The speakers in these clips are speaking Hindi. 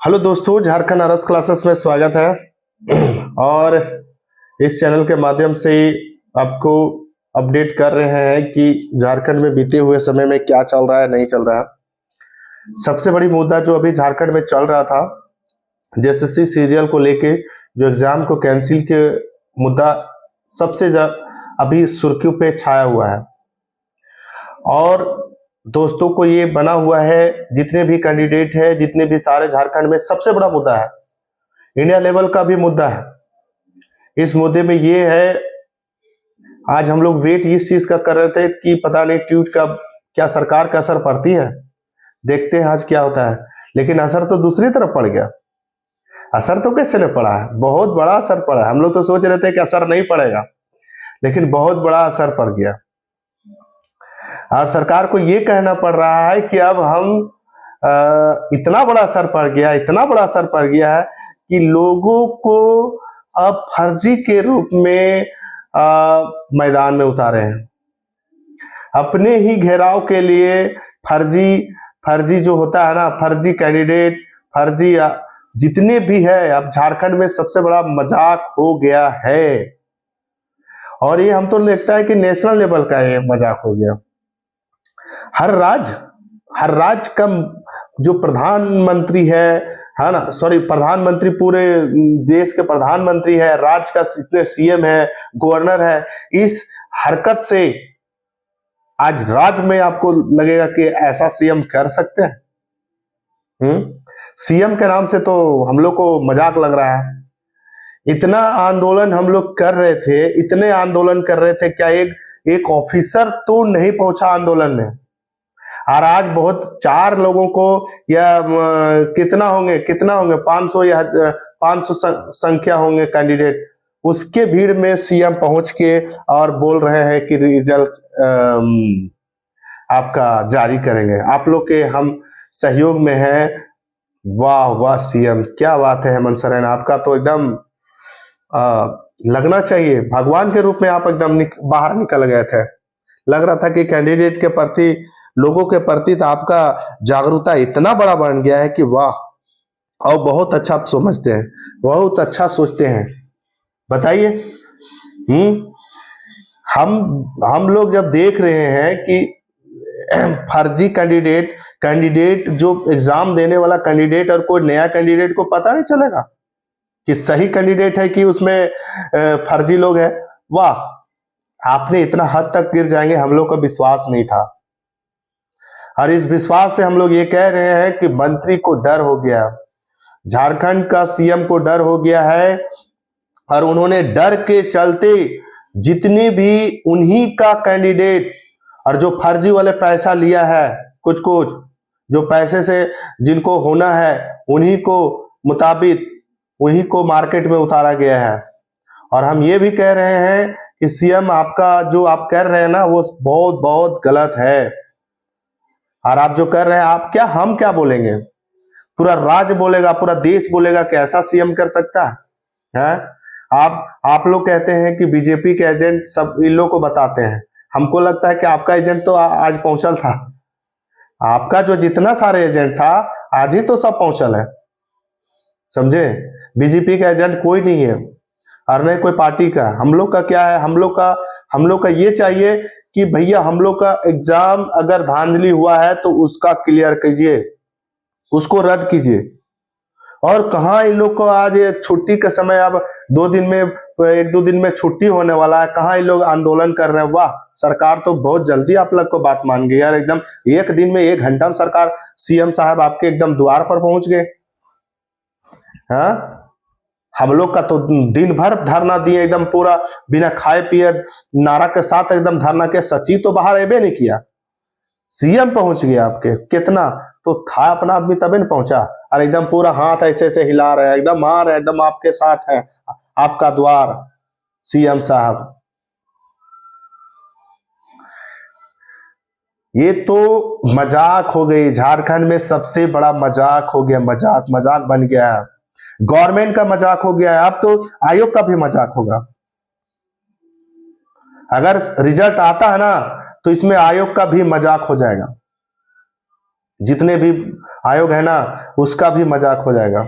हेलो दोस्तों, झारखंड आरएस क्लासेस में स्वागत है। और इस चैनल के माध्यम से आपको अपडेट कर रहे हैं कि झारखंड में बीते हुए समय में क्या चल रहा है, नहीं चल रहा है। सबसे बड़ी मुद्दा जो अभी झारखंड में चल रहा था, जेएसएससी सीजीएल को लेके जो एग्जाम को कैंसिल के मुद्दा सबसे अभी सुर्खियों पे छाया हुआ है। और दोस्तों को ये बना हुआ है, जितने भी कैंडिडेट है, जितने भी सारे झारखंड में सबसे बड़ा मुद्दा है, इंडिया लेवल का भी मुद्दा है। इस मुद्दे में ये है, आज हम लोग वेट इस चीज का कर रहे थे कि पता नहीं ट्वीट का क्या सरकार का असर पड़ती है, देखते हैं आज क्या होता है। लेकिन असर तो दूसरी तरफ पड़ गया। असर तो कैसे नहीं पड़ा है, बहुत बड़ा असर पड़ा है। हम लोग तो सोच रहे थे कि असर नहीं पड़ेगा, लेकिन बहुत बड़ा असर पड़ गया। और सरकार को ये कहना पड़ रहा है कि अब हम इतना बड़ा असर पड़ गया, इतना बड़ा असर पड़ गया है कि लोगों को अब फर्जी के रूप में मैदान में उतारे हैं। अपने ही घेराव के लिए फर्जी जो होता है ना, फर्जी कैंडिडेट, फर्जी जितने भी है, अब झारखंड में सबसे बड़ा मजाक हो गया है। और ये हम तो लगता है कि नेशनल लेवल का ये मजाक हो गया। हर राज्य का जो प्रधानमंत्री है ना, सॉरी, प्रधानमंत्री पूरे देश के प्रधानमंत्री है, राज्य का इतने सीएम है, गवर्नर है, इस हरकत से आज राज्य में आपको लगेगा कि ऐसा सीएम कर सकते हैं। सीएम के नाम से तो हम लोग को मजाक लग रहा है। इतना आंदोलन हम लोग कर रहे थे, इतने आंदोलन कर रहे थे, क्या एक ऑफिसर तो नहीं पहुंचा आंदोलन में। और आज बहुत 4 लोगों को या कितना होंगे 500 या 500 संख्या होंगे कैंडिडेट, उसके भीड़ में सीएम पहुंच के और बोल रहे हैं कि रिजल्ट आपका जारी करेंगे, आप लोग के हम सहयोग में हैं। वाह वाह सीएम, क्या बात है हेमंत सोरेन, आपका तो एकदम लगना चाहिए भगवान के रूप में आप एकदम बाहर निकल गए थे। लग रहा था कि कैंडिडेट के प्रति, लोगों के प्रति तो आपका जागरूकता इतना बड़ा बन गया है कि वाह, और बहुत अच्छा आप समझते हैं, बहुत अच्छा सोचते हैं। बताइए, हम लोग जब देख रहे हैं कि फर्जी कैंडिडेट जो एग्जाम देने वाला कैंडिडेट और कोई नया कैंडिडेट को पता नहीं चलेगा कि सही कैंडिडेट है कि उसमें फर्जी लोग हैं। वाह, आपने इतना हद तक गिर जाएंगे हम लोग का विश्वास नहीं था। और इस विश्वास से हम लोग ये कह रहे हैं कि मंत्री को डर हो गया, झारखंड का सीएम को डर हो गया है। और उन्होंने डर के चलते जितने भी उन्हीं का कैंडिडेट और जो फर्जी वाले पैसा लिया है, कुछ जो पैसे से जिनको होना है, उन्हीं को मुताबिक उन्हीं को मार्केट में उतारा गया है। और हम ये भी कह रहे हैं कि सीएम आपका जो आप कर रहे हैं ना, वो बहुत बहुत गलत है। और आप जो कर रहे हैं, हम क्या बोलेंगे, पूरा राज्य बोलेगा, पूरा देश बोलेगा कि ऐसा सीएम कर सकता है। आप लोग कहते हैं कि बीजेपी के एजेंट सब इन लोग को बताते हैं। हमको लगता है कि आपका एजेंट तो आज पहुंचल था। आपका जो जितना सारे एजेंट था, आज ही तो सब पहुंचल है, समझे। बीजेपी का एजेंट कोई नहीं है और नहीं कोई पार्टी का। हम लोग का क्या है, हम लोग का ये चाहिए कि भैया हम लोग का एग्जाम अगर धांधली हुआ है तो उसका क्लियर कीजिए, उसको रद्द कीजिए। और कहाँ इन लोग को आज छुट्टी का समय, अब 1-2 दिन में छुट्टी होने वाला है, कहाँ इन लोग आंदोलन कर रहे हैं। वाह, सरकार तो बहुत जल्दी आप लोग को बात मान गई यार, एकदम 1 दिन में 1 घंटा में सरकार, सीएम साहब आपके एकदम द्वार पर पहुंच गए। हाँ, हम लोग का तो दिन भर धरना दिए, एकदम पूरा बिना खाए पिए नारा के साथ एकदम धरना के। सचिव तो बाहर एबे नहीं किया, सीएम पहुंच गया आपके, कितना तो था अपना आदमी तभी नहीं पहुंचा। और एकदम पूरा हाथ ऐसे ऐसे हिला रहे हैं, एकदम आ रहे, एकदम आपके साथ है, आपका द्वार सीएम साहब। ये तो मजाक हो गई, झारखंड में सबसे बड़ा मजाक हो गया, मजाक बन गया है। गवर्नमेंट का मजाक हो गया है, अब तो आयोग का भी मजाक होगा। अगर रिजल्ट आता है ना, तो इसमें आयोग का भी मजाक हो जाएगा। जितने भी आयोग है ना, उसका भी मजाक हो जाएगा।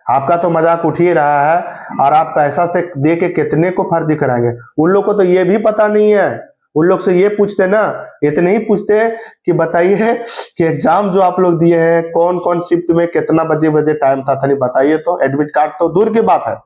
आपका तो मजाक उठ ही रहा है, और आप पैसा से दे के कितने को फर्जी कराएंगे। उन लोग को तो ये भी पता नहीं है। उन लोग से ये पूछते ना, इतने ही पूछते कि बताइए कि एग्जाम जो आप लोग दिए हैं कौन कौन शिफ्ट में कितना बजे बजे टाइम था, नहीं बताइए तो। एडमिट कार्ड तो दूर की बात है,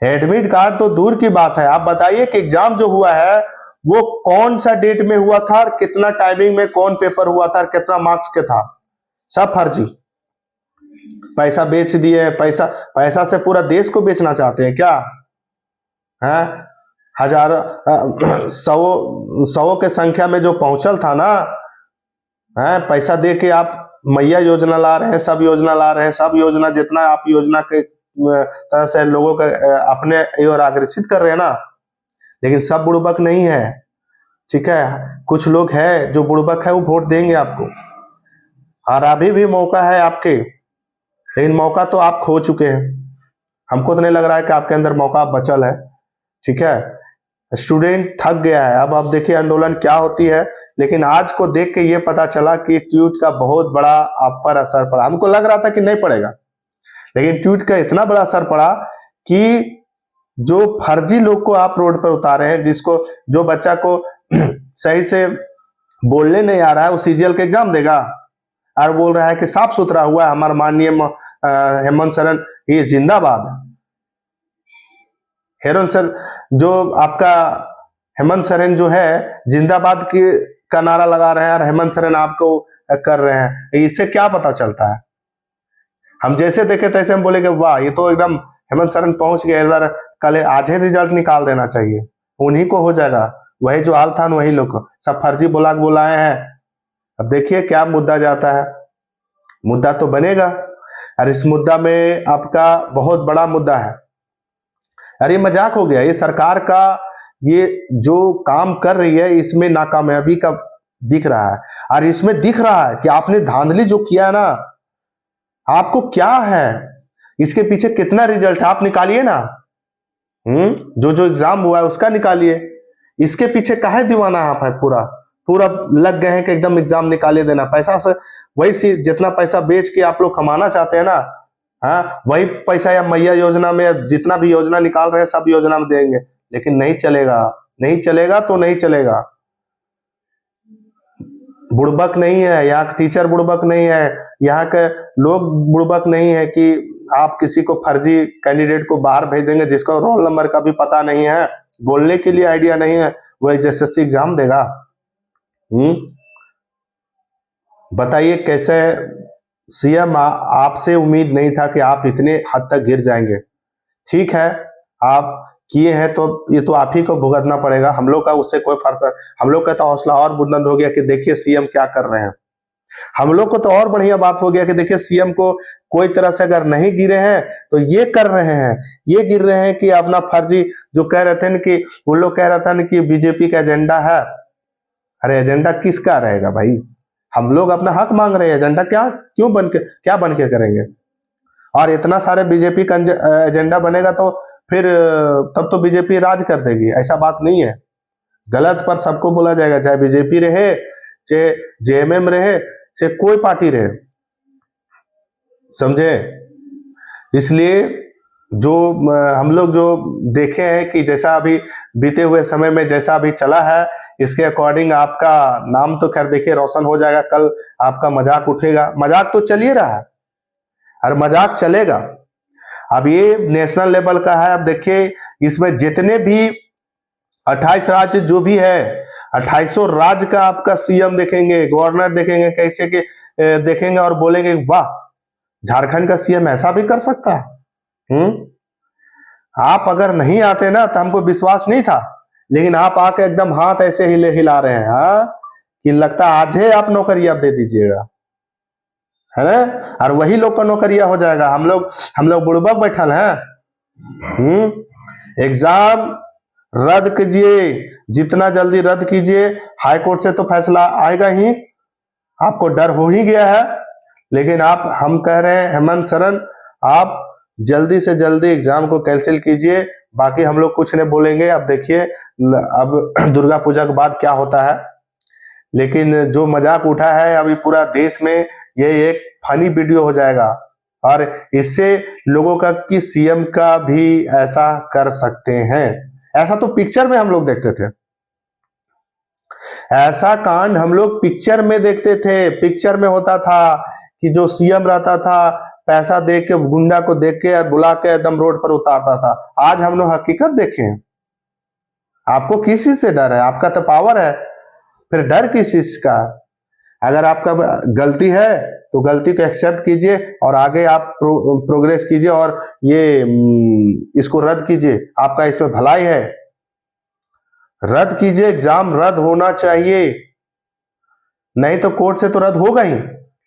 एडमिट कार्ड तो दूर की बात है, आप बताइए कि एग्जाम जो हुआ है वो कौन सा डेट में हुआ था, और कितना टाइमिंग में कौन पेपर हुआ था, और कितना मार्क्स के था। सब फर्जी। पैसा बेच दिए, पैसा से पूरा देश को बेचना चाहते हैं क्या? है हजार सौ के संख्या में जो पहुंचल था ना, है पैसा दे के आप मैया योजना ला रहे हैं, सब योजना ला रहे हैं, सब योजना जितना आप योजना के तरह से लोगों को अपने ओर आकर्षित कर रहे हैं ना, लेकिन सब बुड़बक नहीं है। ठीक है, कुछ लोग हैं जो बुड़बक है, वो वोट देंगे आपको, और अभी भी मौका है आपके, लेकिन मौका तो आप खो चुके हैं। हमको तो नहीं लग रहा है कि आपके अंदर मौका बचल है। ठीक है, स्टूडेंट थक गया है। अब देखिए आंदोलन क्या होती है, लेकिन आज को देख के ये पता चला कि ट्वीट का बहुत बड़ा आप पर असर पड़ा। हमको लग रहा था कि नहीं पड़ेगा, लेकिन ट्वीट का इतना बड़ा असर पड़ा कि जो फर्जी लोग को आप रोड पर उतारे हैं, जिसको जो बच्चा को सही से बोलने नहीं आ रहा है, वो सीजीएल का एग्जाम देगा और बोल रहा है कि साफ सुथरा हुआ है, हमारा माननीय हेमंत सोरेन ये जिंदाबाद। हेमंत सर जो आपका हेमंत सोरेन जो है जिंदाबाद की का नारा लगा रहे हैं, और हेमंत सोरेन आपको कर रहे हैं, इससे क्या पता चलता है? हम जैसे देखे तैसे हम बोलेंगे वाह, ये तो एकदम हेमंत सोरेन पहुंच गए, इधर कल आज ही रिजल्ट निकाल देना चाहिए, उन्हीं को हो जाएगा। वही जो हाल था वही लोग सब फर्जी बुलाए हैं। अब देखिए क्या मुद्दा जाता है। मुद्दा तो बनेगा, और इस मुद्दा में आपका बहुत बड़ा मुद्दा है। अरे मजाक हो गया, ये सरकार का ये जो काम कर रही है इसमें नाकामयाबी का दिख रहा है, और इसमें दिख रहा है कि आपने धांधली जो किया है ना, आपको क्या है इसके पीछे कितना रिजल्ट है आप निकालिए ना। जो एग्जाम हुआ है उसका निकालिए, इसके पीछे काहे दीवाना आप है, पूरा पूरा लग गए हैं कि एकदम एग्जाम निकाले देना। पैसा से वही जितना पैसा बेच के आप लोग कमाना चाहते हैं ना, हाँ वही पैसा या मैया योजना में जितना भी योजना निकाल रहे हैं सब योजना में देंगे, लेकिन नहीं चलेगा। नहीं चलेगा तो नहीं चलेगा। बुड़बक नहीं है यहाँ के टीचर, बुड़बक नहीं है यहाँ के लोग, बुड़बक नहीं है कि आप किसी को फर्जी कैंडिडेट को बाहर भेज देंगे जिसको रोल नंबर का भी पता नहीं है, बोलने के लिए आइडिया नहीं है, वह एसएससी एग्जाम देगा। बताइए कैसे? सीएम आपसे उम्मीद नहीं था कि आप इतने हद तक गिर जाएंगे। ठीक है, आप किए हैं तो ये तो आप ही को भुगतना पड़ेगा, हम लोग का उससे कोई फर्क नहीं। हम लोग का तो हौसला और बुलंद हो गया कि देखिए सीएम क्या कर रहे हैं। हम लोग को तो और बढ़िया बात हो गया कि देखिए सीएम को कोई तरह से अगर नहीं गिरे हैं तो ये कर रहे हैं, ये गिर रहे हैं कि अपना फर्जी जो कह रहे थे ना कि उन लोग कह रहा था ना कि बीजेपी का एजेंडा है। अरे एजेंडा किसका रहेगा भाई? हम लोग अपना हक मांग रहे हैं, एजेंडा क्यों बन के करेंगे? और इतना सारे बीजेपी का एजेंडा बनेगा तो फिर तब तो बीजेपी राज कर देगी, ऐसा बात नहीं है। गलत पर सबको बोला जाएगा, चाहे बीजेपी रहे, चाहे जेएमएम रहे, चाहे कोई पार्टी रहे, समझे? इसलिए जो हम लोग जो देखे हैं कि जैसा अभी बीते हुए समय में जैसा अभी चला है, इसके अकॉर्डिंग आपका नाम तो खैर देखिए रोशन हो जाएगा। कल आपका मजाक उठेगा, मजाक तो चल ही रहा है और मजाक चलेगा। अब ये नेशनल लेवल का है। अब देखिए इसमें जितने भी 28 राज्य जो भी है, 2800 राज्य का आपका सीएम देखेंगे, गवर्नर देखेंगे, कैसे के देखेंगे और बोलेंगे वाह, झारखंड का सीएम ऐसा भी कर सकता है। आप अगर नहीं आते ना तो हमको विश्वास नहीं था, लेकिन आप आके एकदम हाथ ऐसे हिला रहे हैं, हाँ कि लगता आज ही आप नौकरियां दे दीजिएगा, है ना? और वही लोग का नौकरिया हो जाएगा। हम लोग बुड़बक बैठल हैं। एग्जाम रद्द कीजिए, जितना जल्दी रद्द कीजिए। हाई कोर्ट से तो फैसला आएगा ही, आपको डर हो ही गया है, लेकिन हम कह रहे हैं हेमंत सोरेन आप जल्दी से जल्दी एग्जाम को कैंसिल कीजिए। बाकी हम लोग कुछ नहीं बोलेंगे। अब देखिए अब दुर्गा पूजा के बाद क्या होता है। लेकिन जो मजाक उठा है अभी पूरा देश में, ये एक फनी वीडियो हो जाएगा और इससे लोगों का कि सीएम का भी ऐसा कर सकते हैं। ऐसा तो पिक्चर में हम लोग देखते थे, ऐसा कांड हम लोग पिक्चर में देखते थे। पिक्चर में होता था कि जो सीएम रहता था पैसा दे के गुंडा को देख के बुला के एकदम रोड पर उतारता था। आज हम लोग हकीकत देखें। आपको किस चीज से डर है? आपका तो पावर है, फिर डर किस चीज का? अगर आपका गलती है तो गलती को एक्सेप्ट कीजिए और आगे आप प्रोग्रेस कीजिए और ये इसको रद्द कीजिए। आपका इसमें भलाई है, रद्द कीजिए। एग्जाम रद्द होना चाहिए, नहीं तो कोर्ट से तो रद्द होगा ही,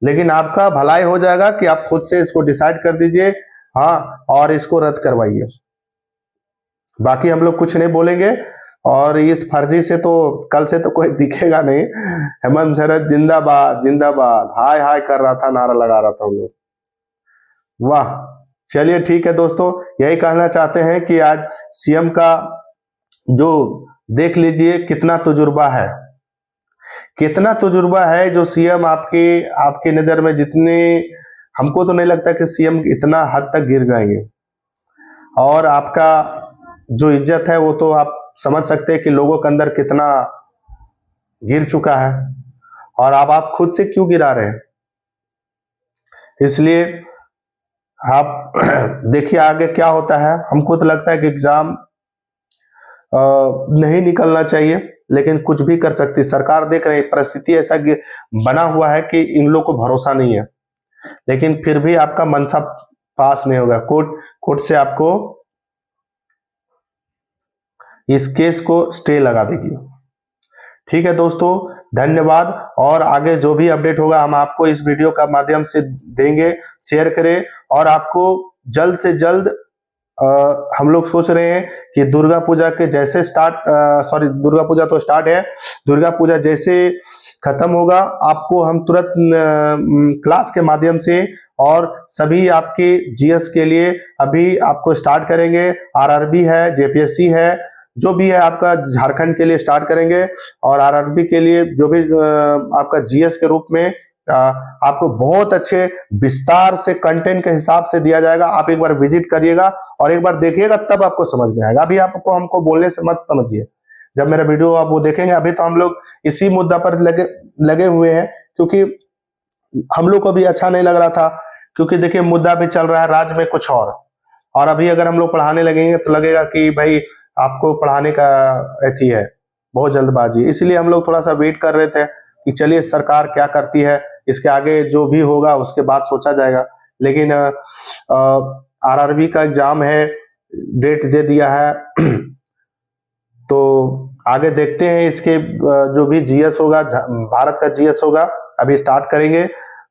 लेकिन आपका भलाई हो जाएगा कि आप खुद से इसको डिसाइड कर दीजिए, हाँ, और इसको रद्द करवाइए। बाकी हम लोग कुछ नहीं बोलेंगे। और इस फर्जी से तो कल से तो कोई दिखेगा नहीं। हेमंत सरत जिंदाबाद जिंदाबाद, हाय हाय कर रहा था, नारा लगा रहा था हम लोग। वाह, चलिए ठीक है दोस्तों, यही कहना चाहते हैं कि आज सीएम का जो देख लीजिए कितना तजुर्बा है, कितना तजुर्बा है जो सीएम आपकी नजर में जितने, हमको तो नहीं लगता कि सीएम इतना हद तक गिर जाएंगे। और आपका जो इज्जत है वो तो आप समझ सकते हैं कि लोगों के अंदर कितना गिर चुका है, और अब आप खुद से क्यों गिरा रहे हैं। इसलिए आप देखिए आगे क्या होता है। हमको तो लगता है कि एग्जाम नहीं निकलना चाहिए, लेकिन कुछ भी कर सकती सरकार। देख रहे हैं परिस्थिति ऐसा बना हुआ है कि इन लोगों को भरोसा नहीं है, लेकिन फिर भी आपका मनसा पास नहीं होगा। कोर्ट से आपको इस केस को स्टे लगा देगी। ठीक है दोस्तों, धन्यवाद। और आगे जो भी अपडेट होगा हम आपको इस वीडियो का माध्यम से देंगे। शेयर करें और आपको जल्द से जल्द हम लोग सोच रहे हैं कि दुर्गा पूजा के जैसे दुर्गा पूजा तो स्टार्ट है, दुर्गा पूजा जैसे खत्म होगा आपको हम तुरंत क्लास के माध्यम से और सभी आपके जीएस के लिए अभी आपको स्टार्ट करेंगे। आरआरबी है, जेपीएससी है, जो भी है आपका झारखंड के लिए स्टार्ट करेंगे। और आरआरबी के लिए जो भी आपका जीएस के रूप में आपको बहुत अच्छे विस्तार से कंटेंट के हिसाब से दिया जाएगा। आप एक बार विजिट करिएगा और एक बार देखिएगा, तब आपको समझ में आएगा। अभी आपको हमको बोलने से मत समझिए, जब मेरा वीडियो आप वो देखेंगे। अभी तो हम लोग इसी मुद्दा पर लगे हुए हैं, क्योंकि हम लोग को भी अच्छा नहीं लग रहा था, क्योंकि देखिए मुद्दा भी चल रहा है राज्य में कुछ और अभी अगर हम लोग पढ़ाने लगेंगे तो लगेगा कि भाई आपको पढ़ाने का एथी है, बहुत जल्दबाजी। इसलिए हम लोग थोड़ा सा वेट कर रहे थे कि चलिए सरकार क्या करती है, इसके आगे जो भी होगा उसके बाद सोचा जाएगा। लेकिन आरआरबी का एग्जाम है, डेट दे दिया है तो आगे देखते हैं। इसके जो भी जीएस होगा, भारत का जीएस होगा, अभी स्टार्ट करेंगे।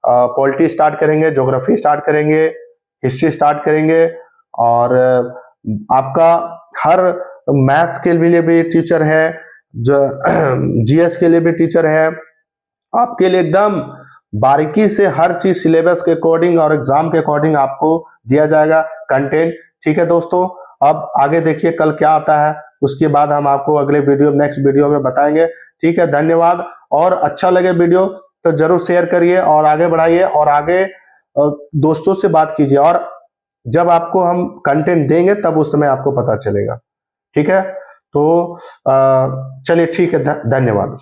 पॉलिटी स्टार्ट करेंगे, ज्योग्राफी स्टार्ट करेंगे, हिस्ट्री स्टार्ट करेंगे। और आपका हर मैथ्स के लिए भी टीचर है, जो जीएस के लिए भी टीचर है। आपके लिए एकदम बारीकी से हर चीज सिलेबस के अकॉर्डिंग और एग्जाम के अकॉर्डिंग आपको दिया जाएगा कंटेंट। ठीक है दोस्तों, अब आगे देखिए कल क्या आता है, उसके बाद हम आपको अगले वीडियो नेक्स्ट वीडियो में बताएंगे। ठीक है, धन्यवाद। और अच्छा लगे वीडियो तो जरूर शेयर करिए और आगे बढ़ाइए और आगे दोस्तों से बात कीजिए। और जब आपको हम कंटेंट देंगे तब उस समय आपको पता चलेगा। ठीक है, तो चलिए ठीक है, धन्यवाद।